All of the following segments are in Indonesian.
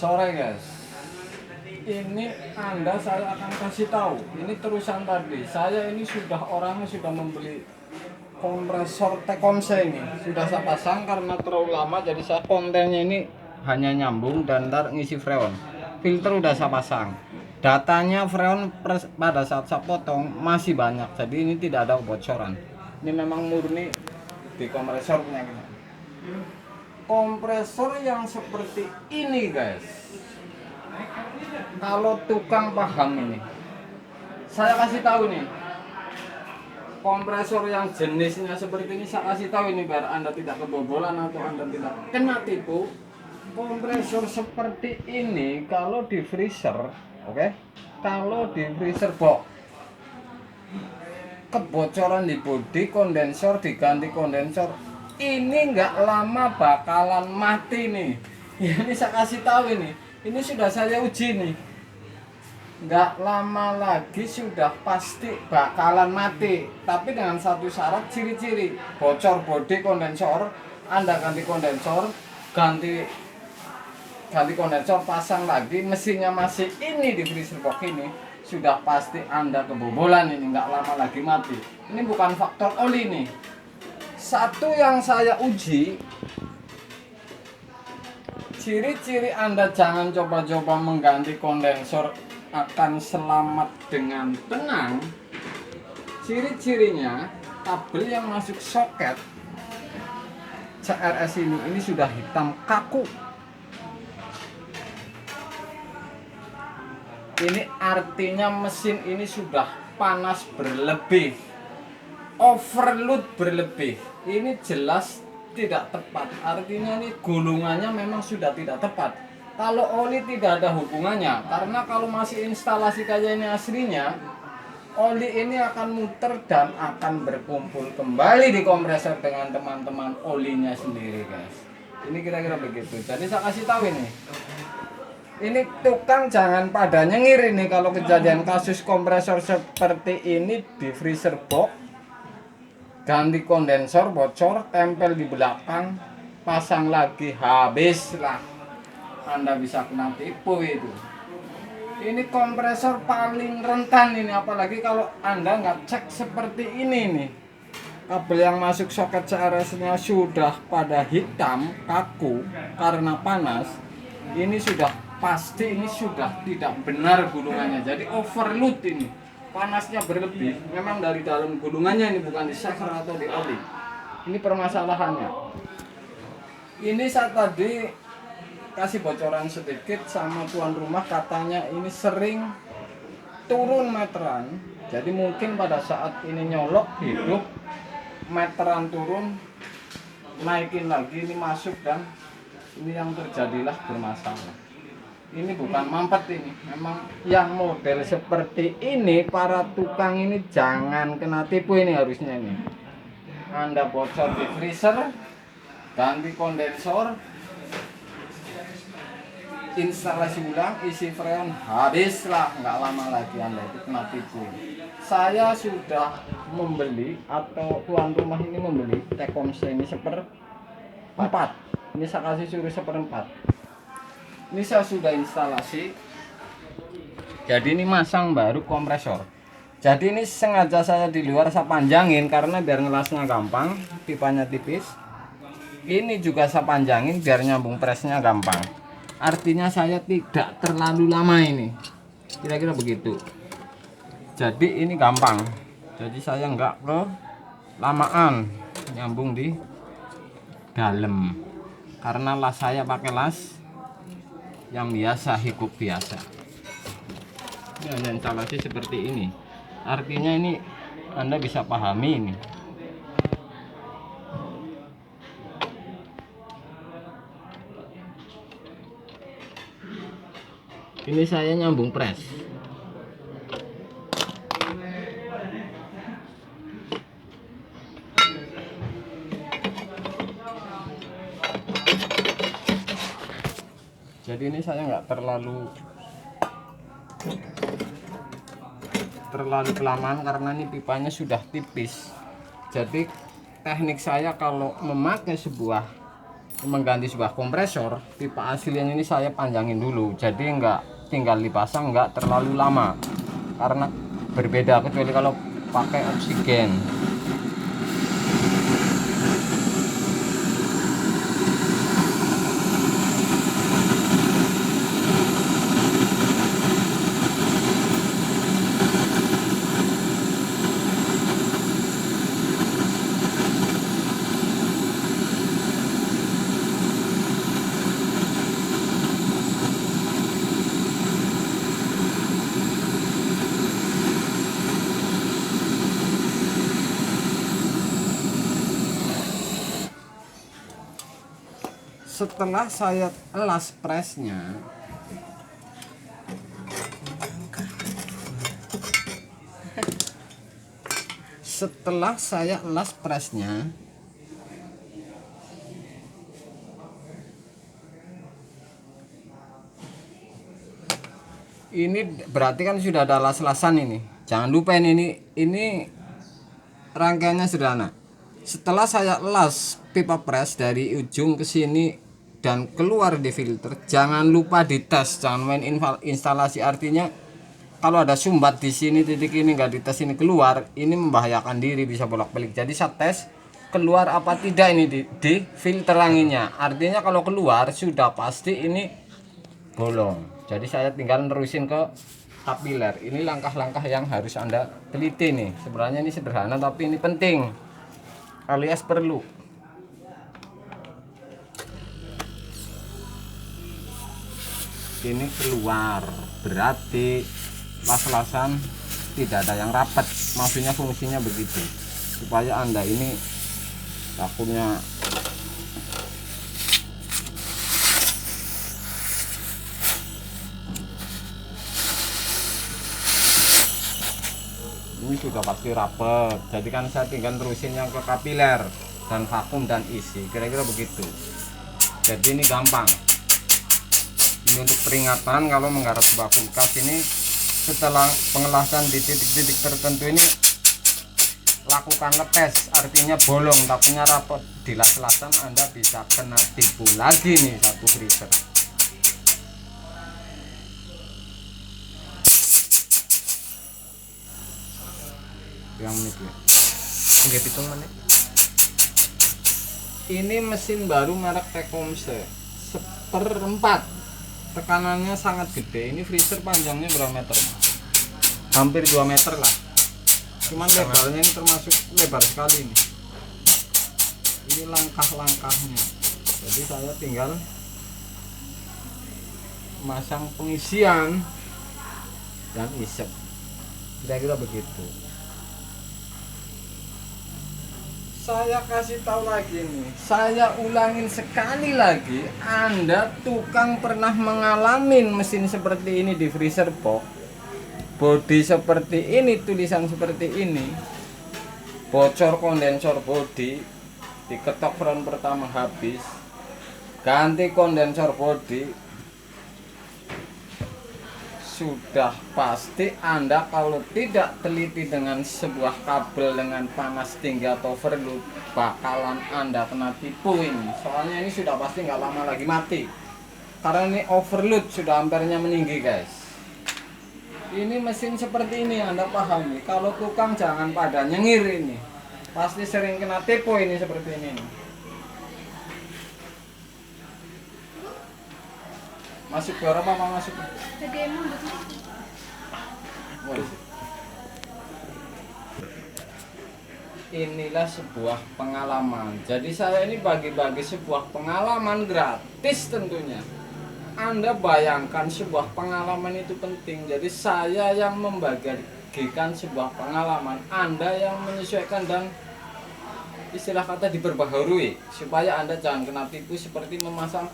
sore guys, ini saya akan kasih tahu, ini terusan tadi. Saya ini orangnya sudah membeli kompresor Tecumseh ini, sudah saya pasang karena terlalu lama, jadi saya kontennya ini hanya nyambung dan ntar ngisi freon. Filter udah saya pasang, datanya freon pada saat saya potong masih banyak, jadi ini tidak ada kebocoran. Ini memang murni di kompresor punya kita. Kompresor yang seperti ini guys, kalau tukang paham ini, saya kasih tahu nih, kompresor yang jenisnya seperti ini saya kasih tahu ini biar Anda tidak kebobolan atau Anda tidak kena tipu. Kompresor seperti ini kalau di freezer, oke, kalau di freezer box, kebocoran di bodi kondensor, diganti kondensor, ini nggak lama bakalan mati nih. Ini saya kasih tahu ini sudah saya uji nih, nggak lama lagi sudah pasti bakalan mati. Tapi dengan satu syarat, ciri-ciri bocor bodi kondensor, Anda ganti kondensor, ganti kondensor, pasang lagi, mesinnya masih ini di freezer box ini, sudah pasti Anda kebobolan, ini nggak lama lagi mati. Ini bukan faktor oli nih. Satu yang saya uji, ciri-ciri Anda jangan coba-coba mengganti kondensor akan selamat dengan tenang. Ciri-cirinya, kabel yang masuk soket CRS ini sudah hitam kaku. Ini artinya mesin ini sudah panas berlebih, overload berlebih. Ini jelas tidak tepat, artinya ini gulungannya memang sudah tidak tepat. Kalau oli tidak ada hubungannya, karena kalau masih instalasi kayak ini aslinya, oli ini akan muter dan akan berkumpul kembali di kompresor dengan teman-teman olinya sendiri guys. Ini kira-kira begitu. Jadi saya kasih tahu ini tukang jangan pada nyengir ini kalau kejadian kasus kompresor seperti ini di freezer box, ganti kondensor bocor, tempel di belakang, pasang lagi, habislah Anda bisa kena tipu itu. Ini kompresor paling rentan ini, apalagi kalau Anda nggak cek seperti ini nih. Kabel yang masuk soket CRS-nya sudah pada hitam kaku karena panas. Ini sudah pasti, ini sudah tidak benar gulungannya, jadi overload ini, panasnya berlebih. Memang dari dalam gulungannya ini, bukan di shaker atau di oli. Ini permasalahannya. Ini saya tadi kasih bocoran sedikit sama tuan rumah, katanya ini sering turun meteran. Jadi mungkin pada saat ini nyolok hidup, meteran turun, naikin lagi, ini masuk, dan ini yang terjadilah bermasalah. Ini bukan mampet, ini memang yang model seperti ini para tukang ini jangan kena tipu. Ini harusnya ini Anda bocor di freezer, ganti kondensor, instalasi ulang, isi freon, habislah, nggak lama lagi Anda itu kena tipu. Saya sudah membeli, atau tuan rumah ini membeli Tecumseh ini 1/4. Ini saya kasih suruh 1/4. Ini saya sudah instalasi, jadi ini masang baru kompresor. Jadi ini sengaja saya di luar saya panjangin karena biar ngelasnya gampang, pipanya tipis. Ini juga saya panjangin biar nyambung presnya gampang. Artinya saya tidak terlalu lama ini, kira-kira begitu. Jadi ini gampang, jadi saya nggak kelamaan nyambung di dalam, karena las saya pakai las yang biasa, hikup biasa. Ini hanya instalasi seperti ini, artinya ini Anda bisa pahami ini. Ini saya nyambung pres. Jadi ini saya nggak terlalu kelamaan karena ini pipanya sudah tipis. Jadi teknik saya kalau memakai sebuah mengganti sebuah kompresor, pipa aslinya ini saya panjangin dulu, jadi enggak tinggal dipasang enggak terlalu lama karena berbeda kecuali kalau pakai oksigen. Setelah saya elas presnya, ini berarti kan sudah ada las-lasan ini. Jangan lupa ini rangkaiannya sederhana. Setelah saya elas pipa pres dari ujung ke sini dan keluar di filter, jangan lupa dites, jangan main instalasi. Artinya kalau ada sumbat di sini titik ini nggak dites, ini keluar, ini membahayakan diri, bisa bolak-balik. Jadi saya tes keluar apa tidak ini di filter anginnya. Artinya kalau keluar sudah pasti ini bolong. Jadi saya tinggal nerusin ke kapiler. Ini langkah-langkah yang harus Anda teliti nih. Sebenarnya ini sederhana tapi ini penting alias perlu. Ini keluar berarti las-lasan tidak ada yang rapat, maksudnya fungsinya begitu supaya Anda ini takutnya ini sudah pasti rapet. Jadi kan saya tinggal terusin yang ke kapiler dan vakum dan isi, kira-kira begitu. Jadi ini gampang. Ini untuk peringatan kalau menggarap sebuah kulkas ini setelah pengelasan di titik-titik tertentu ini lakukan tes, artinya bolong takutnya rapot di las-lasan, Anda bisa kena tipu lagi nih satu freezer. Yang menit ya. Nggak pitung mana? Ini mesin baru merek Tecumseh 1/4. Tekanannya sangat gede. Ini freezer panjangnya berapa meter? Hampir 2 meter lah. Cuman lebarnya ini termasuk lebar sekali ini. Ini langkah-langkahnya. Jadi saya tinggal masang pengisian dan isep. Kira-kira begitu. Saya kasih tahu lagi nih, saya ulangin sekali lagi. Anda tukang pernah mengalami mesin seperti ini di freezer box, body seperti ini, tulisan seperti ini, bocor kondensor body, diketok front pertama habis, ganti kondensor body, sudah pasti Anda kalau tidak teliti dengan sebuah kabel dengan panas tinggi atau overload, bakalan Anda kena tipu ini. Soalnya ini sudah pasti nggak lama lagi mati karena ini overload, sudah ampernya meninggi guys. Ini mesin seperti ini Anda pahami. Kalau tukang jangan pada nyengir, ini pasti sering kena tipu ini seperti ini. Masuk ke apa masuk? Inilah sebuah pengalaman. Jadi saya ini bagi-bagi sebuah pengalaman gratis tentunya. Anda bayangkan sebuah pengalaman itu penting. Jadi saya yang membagikan sebuah pengalaman, Anda yang menyesuaikan dan istilah kata diperbaharui supaya Anda jangan kena tipu seperti memasang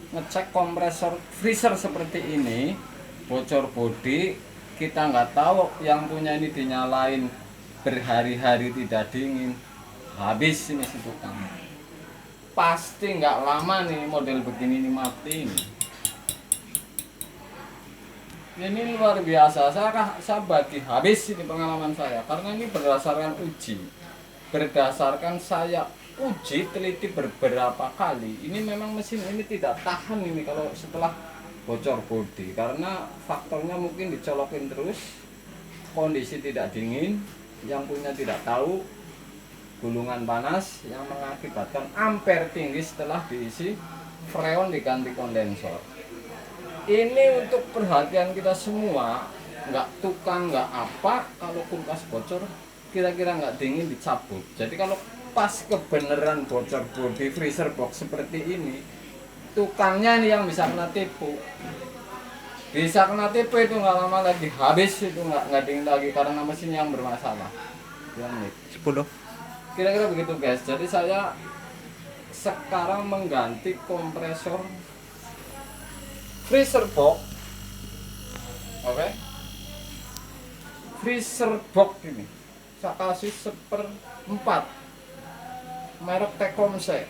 ngecek kompresor freezer seperti ini, bocor bodi, kita nggak tahu yang punya ini dinyalain berhari-hari tidak dingin, habis ini si tukang. Pasti nggak lama nih model begini ini mati ini. Ini luar biasa, saya bagi habis ini pengalaman saya karena ini berdasarkan uji, berdasarkan saya uji teliti beberapa kali, ini memang mesin ini tidak tahan ini kalau setelah bocor bodi, karena faktornya mungkin dicolokin terus, kondisi tidak dingin, yang punya tidak tahu, gulungan panas yang mengakibatkan ampere tinggi setelah diisi freon diganti kondensor. Ini untuk perhatian kita semua, nggak tukang nggak apa, kalau kulkas bocor kira-kira nggak dingin dicabut. Jadi kalau pas kebenaran bocor bodi freezer box seperti ini, tukangnya ini yang bisa kena tipu. Bisa kena tipu itu nggak lama lagi habis, itu nggak dingin lagi karena mesin yang bermasalah. Ya, 10. kira-kira begitu guys. Jadi saya sekarang mengganti kompresor freezer box. Oke, freezer box ini saya kasih 1/4 merek Tecumseh.